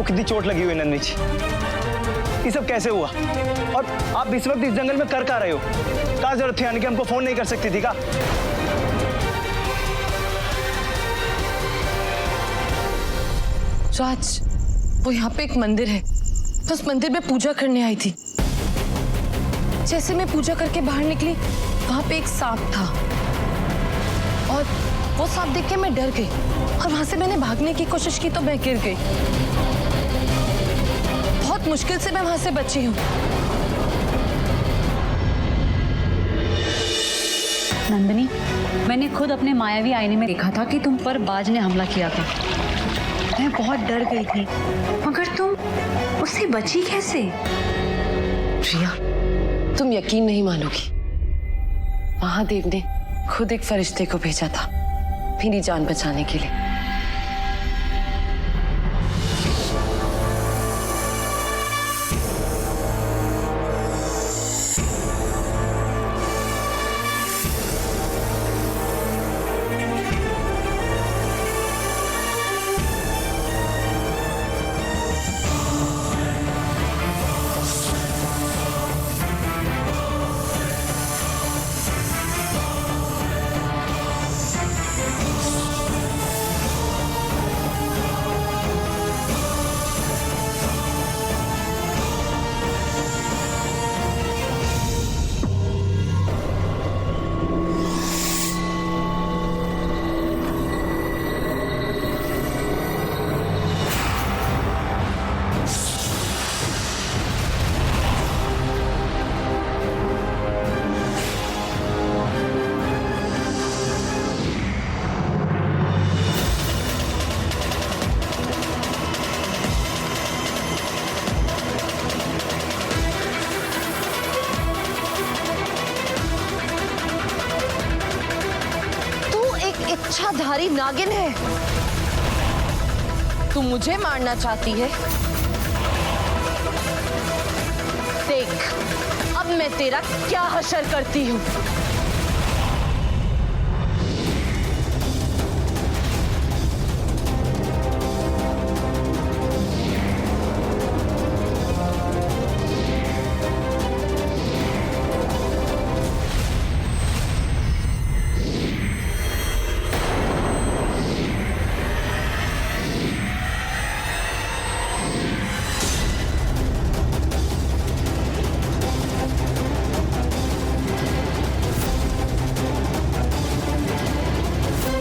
कितनी चोट लगी हुई है नंदनी जी। ये सब कैसे हुआ? और आप इस वक्त इस जंगल में कर रहे हो? क्या जरूरत थी आने की? हमको फोन नहीं कर सकती थी क्या? राज, वो यहाँ पे एक मंदिर है, तो उस मंदिर में पूजा करने आई थी। जैसे मैं पूजा करके बाहर निकली, वहां पे एक सांप था और वो सांप देख के मैं डर गई और वहां से मैंने भागने की कोशिश की तो मैं गिर गई। बहुत मुश्किल से मैं वहां से बची हूँ। नंदिनी, मैंने खुद अपने मायावी आईने में देखा था कि तुम पर बाज ने हमला किया था। मैं बहुत डर गई थी, मगर तुम उससे बची कैसे? प्रिया, तुम यकीन नहीं मानोगी, महादेव ने खुद एक फरिश्ते को भेजा था मेरी जान बचाने के लिए। इच्छाधारी नागिन है। तू मुझे मारना चाहती है? देख, अब मैं तेरा क्या हशर करती हूँ।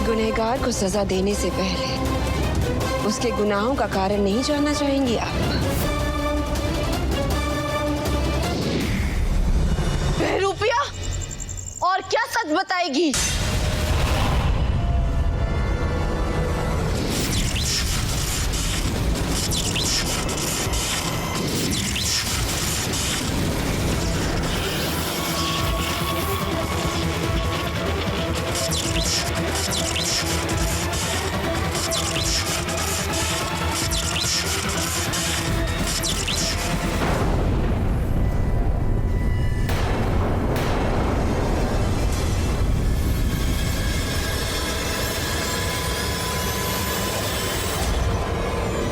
गुनहगार को सजा देने से पहले उसके गुनाहों का कारण नहीं जानना चाहेंगी आप? बहरूपिया, और क्या सच बताएगी?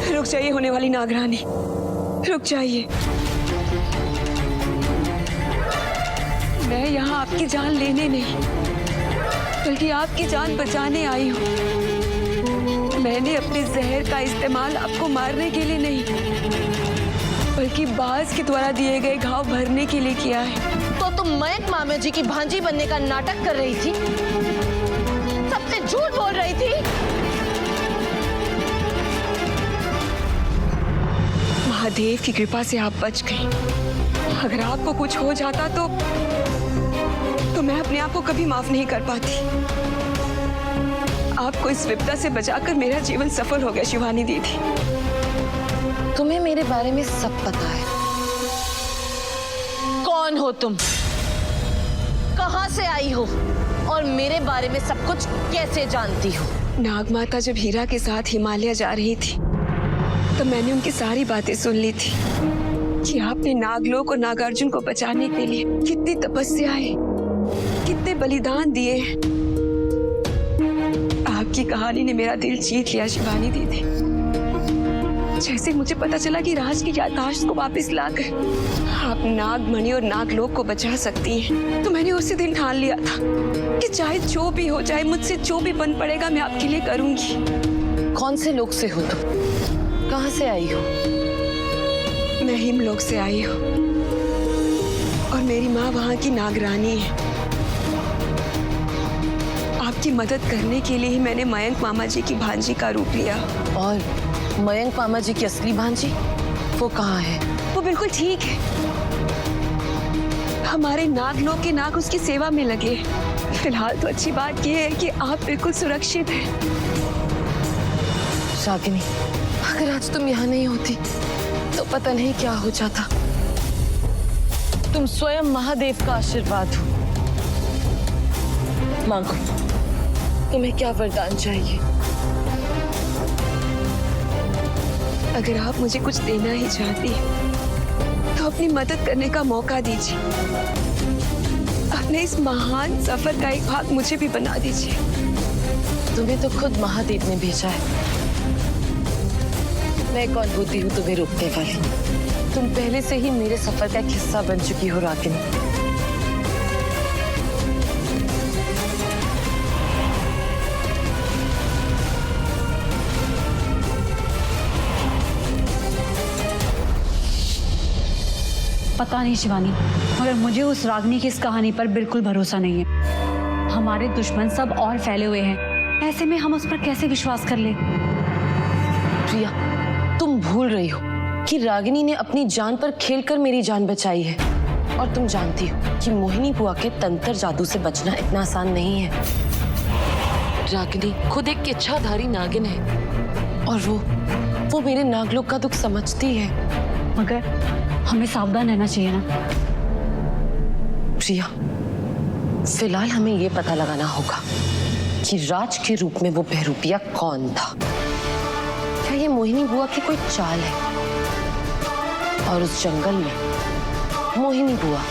रुक जाइए होने वाली नागरानी, रुक जाइए। मैं यहाँ आपकी जान लेने नहीं, बल्कि आपकी जान बचाने आई हूँ। मैंने अपने जहर का इस्तेमाल आपको मारने के लिए नहीं, बल्कि बाज के द्वारा दिए गए घाव भरने के लिए किया है। तो तुम मयंक मामा जी की भांजी बनने का नाटक कर रही थी, सबसे झूठ बोल रही थी। महादेव की कृपा से आप बच गई। अगर आपको कुछ हो जाता तो मैं अपने आप को कभी माफ नहीं कर पाती। आपको इस विपदा से बचाकर मेरा जीवन सफल हो गया शिवानी दीदी। तुम्हें मेरे बारे में सब पता है। कौन हो तुम, कहां से आई हो और मेरे बारे में सब कुछ कैसे जानती हो? नागमाता जब हीरा के साथ हिमालय जा रही थी तो मैंने उनकी सारी बातें सुन ली थी कि आपने नागलोक और नागार्जुन को बचाने के लिए कितनी तपस्याएं, कितने बलिदान दिए। आपकी कहानी ने मेरा दिल जीत लिया शिवानी दीदी। जैसे मुझे पता चला कि राज की याददाश्त को वापस लाकर आप नागमणि और नागलोक को बचा सकती हैं, तो मैंने उसी दिन ठान लिया था कि चाहे जो भी हो जाए, मुझसे जो भी बन पड़ेगा, मैं आपके लिए करूंगी। कौन से लोग से हो तुम? कहाँ से आई हो? मैं हिमलोक से आई हूँ और मेरी माँ वहाँ की नागरानी है। आपकी मदद करने के लिए ही मैंने मयंक मामा जी की भांजी का रूप लिया। और मयंक मामा जी की असली भांजी वो कहाँ है? वो बिल्कुल ठीक है। हमारे नागलोक के नाग उसकी सेवा में लगे। फिलहाल तो अच्छी बात यह है कि आप बिल्कुल सुरक्षित हैं। रागिनी, अगर आज तुम यहाँ नहीं होती तो पता नहीं क्या हो जाता। तुम स्वयं महादेव का आशीर्वाद हो। मांगो, तुम्हें क्या वरदान चाहिए? अगर आप मुझे कुछ देना ही चाहती हैं, तो अपनी मदद करने का मौका दीजिए। अपने इस महान सफर का एक भाग मुझे भी बना दीजिए। तुम्हें तो खुद महादेव ने भेजा है। मैं कौन होती हूँ तुम्हें रोकने वाली? तुम पहले से ही मेरे सफर का एक हिस्सा बन चुकी हो रागिनी। पता नहीं शिवानी, मगर मुझे उस रागिनी की इस कहानी पर बिल्कुल भरोसा नहीं है। हमारे दुश्मन सब और फैले हुए हैं, ऐसे में हम उस पर कैसे विश्वास कर ले? प्रिया, तुम भूल रही हो कि रागिनी ने अपनी जान पर खेलकर मेरी जान बचाई है। और तुम जानती हो कि मोहिनी बुआ के तंत्र जादू से बचना इतना आसान नहीं है। रागिनी खुद एक इच्छाधारी नागिन है और वो मेरे नागलोक का दुख समझती है। मगर हमें सावधान रहना चाहिए ना। प्रिया, फिलहाल हमें ये पता लगाना होगा कि राज के रूप में वो बहरूपिया कौन था। क्या ये मोहिनी बुआ की कोई चाल है? और उस जंगल में मोहिनी बुआ,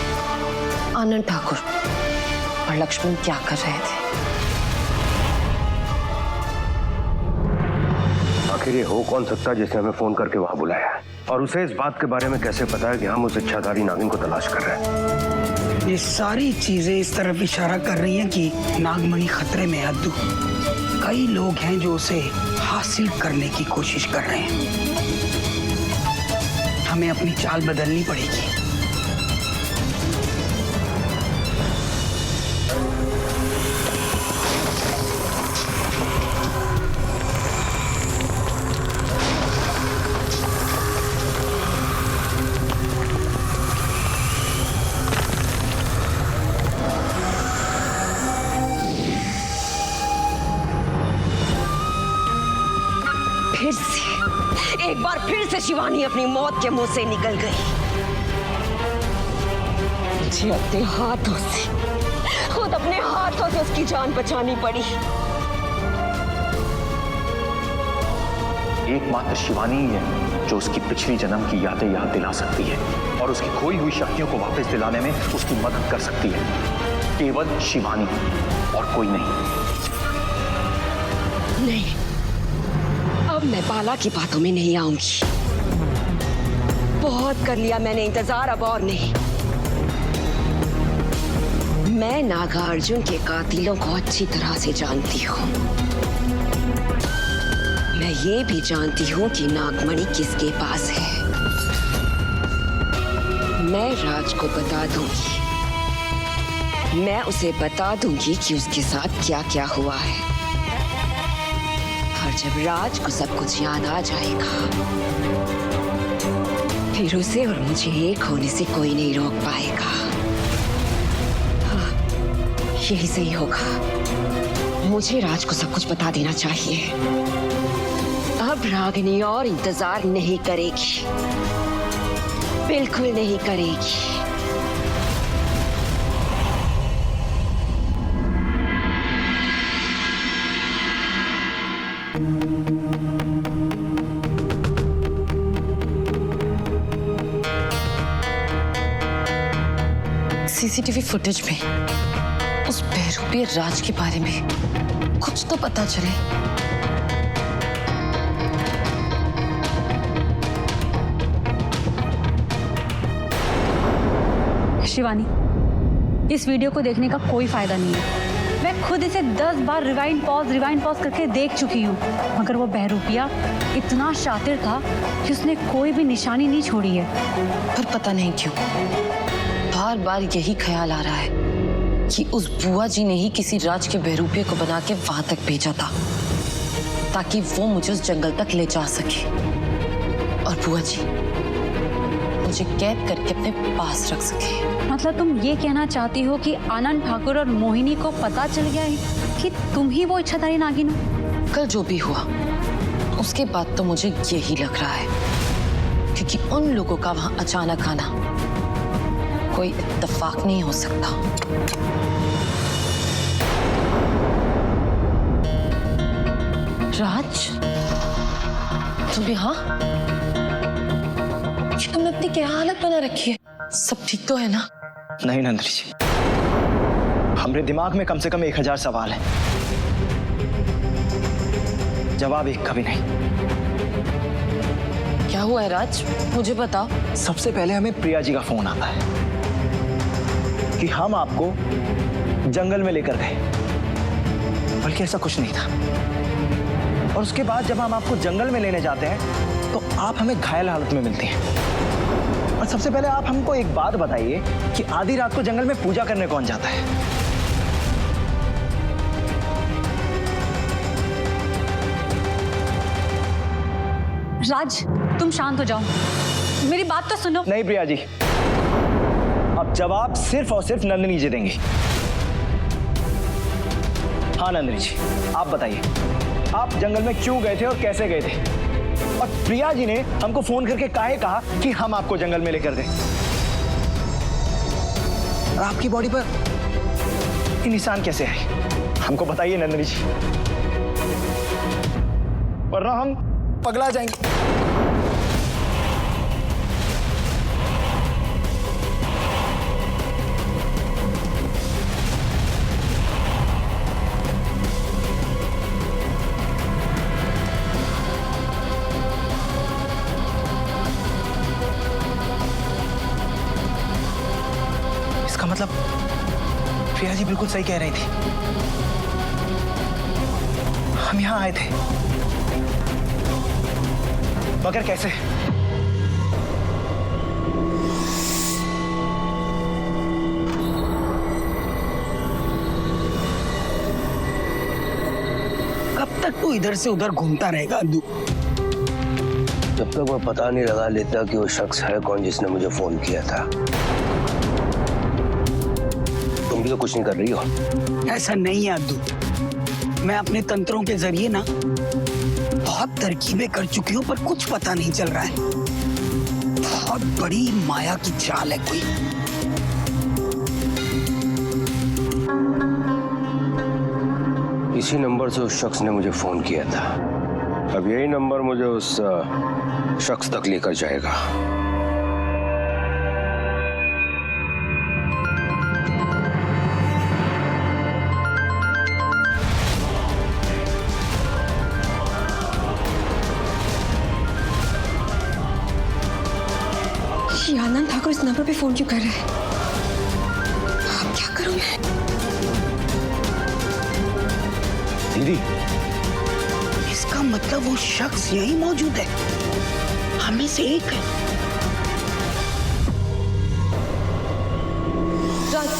आनंद ठाकुर और लक्ष्मण क्या कर रहे थे? आखिर ये हो कौन सकता है जिसने हमें फोन करके वहां बुलाया है? और उसे इस बात के बारे में कैसे पता है कि हम उस इच्छाधारी नागिन को तलाश कर रहे हैं? ये सारी चीजें इस तरफ इशारा कर रही हैं कि नागमणि खतरे में है अद्दू। कई लोग हैं जो उसे हासिल करने की कोशिश कर रहे हैं। हमें अपनी चाल बदलनी पड़ेगी। एक बार फिर से शिवानी अपनी मौत के मुंह से निकल गई। मुझे अपने हाथों से, खुद अपने हाथों से उसकी जान बचानी पड़ी। एकमात्र शिवानी ही है जो उसकी पिछली जन्म की यादें याद दिला सकती है और उसकी खोई हुई शक्तियों को वापस दिलाने में उसकी मदद कर सकती है। केवल शिवानी और कोई नहीं। नहीं, अब मैं बाला की बातों में नहीं आऊंगी। बहुत कर लिया मैंने इंतजार, अब और नहीं। मैं नागार्जुन के कातिलों को अच्छी तरह से जानती हूँ। मैं ये भी जानती हूँ कि नागमणि किसके पास है। मैं राज को बता दूंगी। मैं उसे बता दूंगी कि उसके साथ क्या क्या हुआ है। और जब राज को सब कुछ याद आ जाएगा, फिर उसे और मुझे एक होने से कोई नहीं रोक पाएगा। हाँ, यही सही होगा। मुझे राज को सब कुछ बता देना चाहिए। अब रागिनी और इंतजार नहीं करेगी, बिल्कुल नहीं करेगी। सीसीटीवी फुटेज में उस बहरूपिया राज के बारे में कुछ तो पता चले। शिवानी, इस वीडियो को देखने का कोई फायदा नहीं है। मैं खुद इसे 10 बार रिवाइंड पॉज करके देख चुकी हूँ, मगर वो बहरूपिया इतना शातिर था कि उसने कोई भी निशानी नहीं छोड़ी है। पर पता नहीं क्यों बार बार यही ख्याल आ रहा है कि उस बुआ जी ने ही किसी राज के बहरूपिये को बना के वहां तक भेजा था ताकि वो मुझे उस जंगल तक ले जा सके और बुआ जी मुझे कैद करके अपने पास रख सके। मतलब तुम ये कहना चाहती हो कि आनंद ठाकुर और मोहिनी को पता चल गया है कि तुम ही वो इच्छाधारी नागिन हो? कल जो भी हुआ उसके बाद तो मुझे यही लग रहा है, क्योंकि उन लोगों का वहां अचानक आना कोई इत्तेफाक नहीं हो सकता। राज, तुम यहाँ? तुमने अपनी क्या हालत बना रखी है? सब ठीक तो है ना? नहीं नंदिनी जी, हमारे दिमाग में कम से कम 1000 सवाल है, जवाब एक कभी नहीं। क्या हुआ है राज, मुझे बताओ। सबसे पहले हमें प्रिया जी का फोन आता है कि हम आपको जंगल में लेकर गए, बल्कि ऐसा कुछ नहीं था। और उसके बाद जब हम आपको जंगल में लेने जाते हैं तो आप हमें घायल हालत में मिलती हैं। और सबसे पहले आप हमको एक बात बताइए कि आधी रात को जंगल में पूजा करने कौन जाता है? राज, तुम शांत हो जाओ, मेरी बात तो सुनो। नहीं प्रिया जी, अब जवाब सिर्फ और सिर्फ नंदिनी जी देंगी। हाँ नंदिनी जी, आप बताइए, आप जंगल में क्यों गए थे और कैसे गए थे? और प्रिया जी ने हमको फोन करके काहे कहा कि हम आपको जंगल में लेकर दें? और आपकी बॉडी पर ये निशान कैसे आए? हमको बताइए नंदिनी जी, वरना हम पगला जाएंगे। इसका मतलब प्रिया जी बिल्कुल सही कह रही थी, हम यहां आए थे, मगर कैसे? कब तक तू इधर से उधर घूमता रहेगा अद्दू? जब तक मैं पता नहीं लगा लेता कि वो शख्स है कौन जिसने मुझे फोन किया था। तुम भी तो कुछ नहीं कर रही हो। ऐसा नहीं है अद्दू, मैं अपने तंत्रों के जरिए ना बहुत तरकीबें कर चुकी हूँ, पर कुछ पता नहीं चल रहा है। बहुत बड़ी माया की चाल है कोई। इसी नंबर से उस शख्स ने मुझे फोन किया था। अब यही नंबर मुझे उस शख्स तक लेकर जाएगा। ये आनंद ठाकुर इस नंबर पे फोन क्यों कर रहा है? अब क्या करूं मैं? दीदी, इसका मतलब वो शख्स यही मौजूद है, हमें से एक है। राज,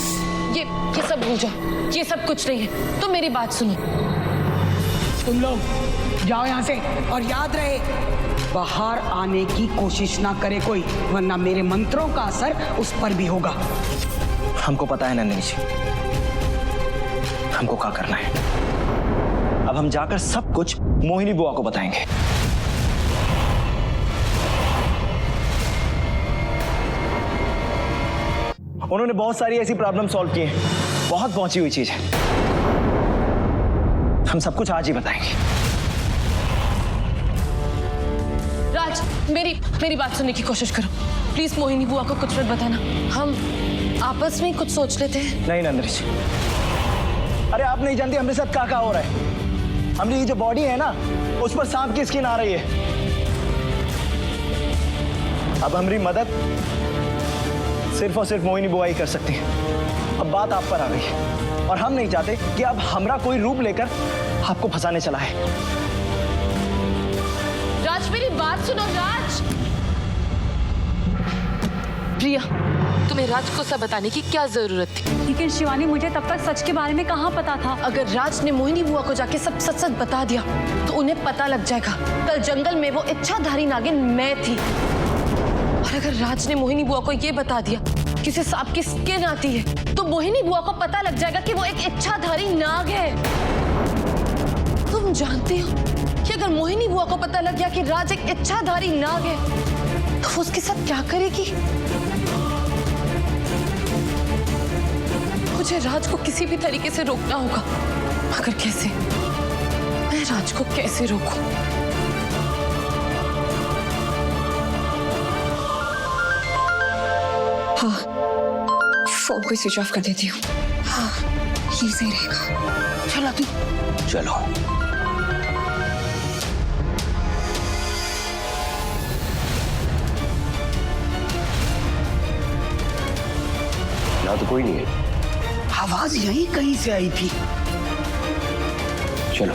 ये सब भूल जाओ, ये सब कुछ नहीं है। तो मेरी बात सुनो। तुम लोग जाओ यहाँ से, और याद रहे बाहर आने की कोशिश ना करे कोई, वरना मेरे मंत्रों का असर उस पर भी होगा। हमको पता है नंदिनी जी, हमको क्या करना है। अब हम जाकर सब कुछ मोहिनी बुआ को बताएंगे। उन्होंने बहुत सारी ऐसी प्रॉब्लम सॉल्व की हैं, बहुत पहुंची हुई चीज है। हम सब कुछ आज ही बताएंगे। राज, मेरी बात सुनने की कोशिश करो प्लीज। मोहिनी बुआ को कुछ मत बताना, हम आपस में कुछ सोच लेते हैं। नहीं नंदिनी जी, अरे आप नहीं जानती हमारे साथ क्या हो रहा है। हमारी ये जो बॉडी है ना, उस पर सांप की स्किन आ रही है। अब हमारी मदद सिर्फ और सिर्फ मोहिनी बुआ ही कर सकती है। अब बात आप पर आ गई और हम नहीं चाहते कि अब हमरा कोई रूप लेकर आपको फंसाने चला है। राज मेरी बात सुनो राज। प्रिया तुम्हें राज को सब बताने की क्या जरूरत थी? लेकिन शिवानी, मुझे तब तक सच के बारे में कहाँ पता था। अगर राज ने मोहिनी बुआ को जाके सब सच सच बता दिया तो उन्हें पता लग जाएगा कल जंगल में वो इच्छाधारी नागिन मैं थी। और अगर राज ने मोहिनी बुआ को ये बता दिया कि उसे सांप की स्किन आती है तो मोहिनी बुआ को पता लग जाएगा कि वो एक इच्छाधारी नाग है। तुम जानती हो कि अगर मोहिनी बुआ को पता लग गया कि राज एक इच्छाधारी नाग है तो वो उसके साथ क्या करेगी? मुझे राज को किसी भी तरीके से रोकना होगा। मगर कैसे? मैं राज को कैसे रोकूं? हाँ, फोन को स्विच ऑफ कर देती हूँ। हाँ, ये सही रहेगा। चलो तू चलो। यहाँ तो कोई नहीं है। आवाज यहीं कहीं से आई थी। चलो।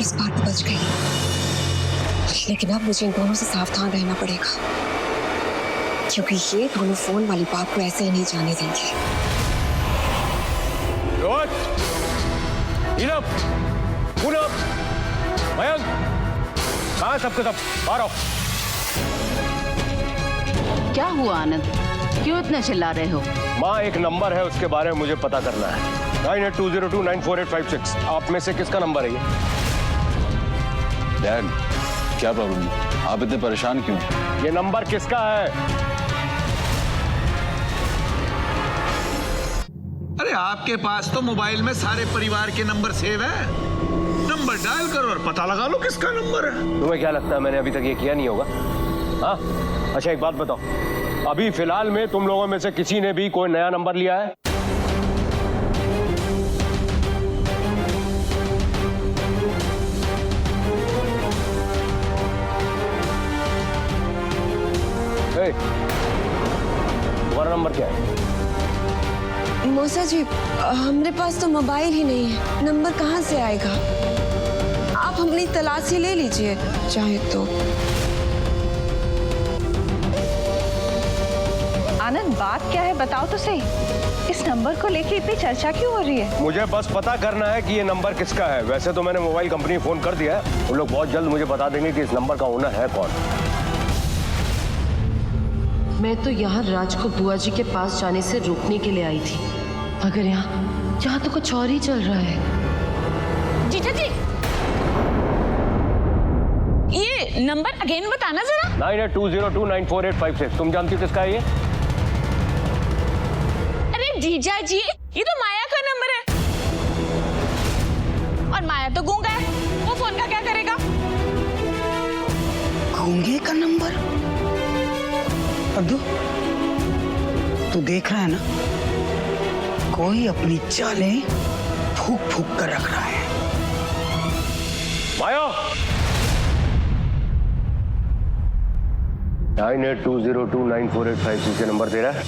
इस बार तो बच गई, लेकिन अब मुझे इन दोनों से सावधान रहना पड़ेगा, क्योंकि ये दोनों फोन वाली बात को ऐसे ही नहीं जाने देंगे। रोहन, नीलम, पूनम, मयंक, कहाँ है सबके सब? बाहर आओ। क्या हुआ आनंद, क्यों इतना चिल्ला रहे हो? माँ, एक नंबर है, उसके बारे में मुझे पता करना है। 9820294856। आप में से किसका नंबर है ये? डैड, क्या प्रॉब्लम है? आप इतने परेशान क्यों? ये नंबर किसका है? अरे आपके पास तो मोबाइल में सारे परिवार के नंबर सेव है। नंबर डायल करो और पता लगा लो किसका नंबर है। तुम्हें क्या लगता है मैंने अभी तक ये किया नहीं होगा? हाँ? अच्छा एक बात बताओ, अभी फिलहाल में तुम लोगों में से किसी ने भी कोई नया नंबर लिया है? तुम्हारा नंबर क्या है? मौसा जी, हमारे पास तो मोबाइल ही नहीं है, नंबर कहाँ से आएगा? आप अपनी तलाशी ले लीजिए चाहे तो। आनंद, बात क्या है बताओ तो सही। इस नंबर को लेके इतनी चर्चा क्यों हो रही है? मुझे बस पता करना है कि ये नंबर किसका है। वैसे तो मैंने मोबाइल कंपनी फोन कर दिया है, उन लोग बहुत जल्द मुझे बता देंगे कि इस नंबर का ओनर है कौन। मैं तो यहाँ राज को बुआ जी के पास जाने से रोकने के लिए आई थी, मगर यहाँ तो कुछ और ही चल रहा है। जीजा जी, ये नंबर अगेन बताना जरा। 9820294856। तुम जानती हो किसका है ये? अरे जीजा जी, ये तो माया का नंबर है, और माया तो गूंगा है, वो फोन का क्या करेगा? गूंगे का नंबर? अब्दू, तू देख रहा है ना, कोई अपनी चालें फूक फूक कर रख रहा है। माया, 9820294856 से नंबर दे रहा है।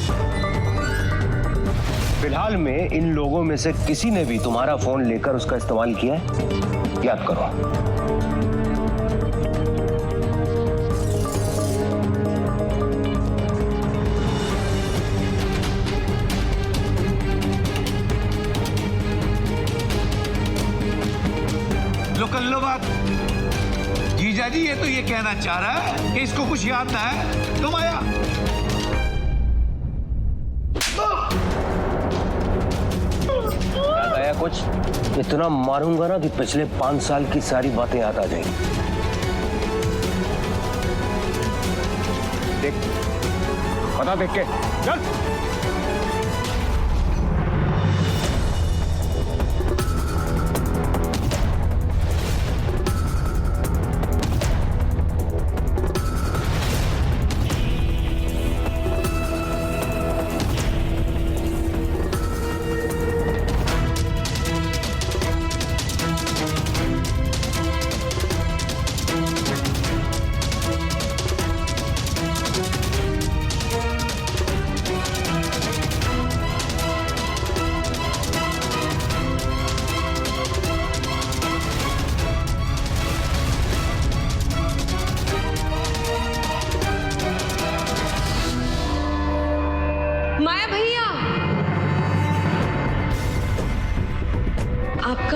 फिलहाल में इन लोगों में से किसी ने भी तुम्हारा फोन लेकर उसका इस्तेमाल किया है? याद करो। कर लो बात। जीजा जी, ये तो ये कहना चाह रहा है कि इसको कुछ याद ना है। तुम आया याद आया कुछ? इतना मारूंगा ना कि पिछले 5 साल की सारी बातें याद आ जाएंगी। देख, पता देख के चल।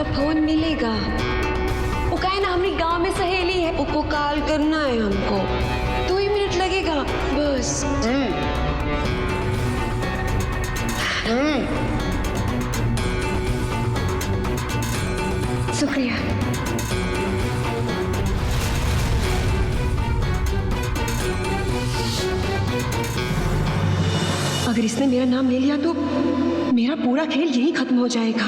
उसका फोन मिलेगा। वो कहे ना हमारी गांव में सहेली है, उसको कॉल करना है हमको। 2 ही मिनट लगेगा बस। शुक्रिया। अगर इसने मेरा नाम ले लिया तो मेरा पूरा खेल यहीं खत्म हो जाएगा।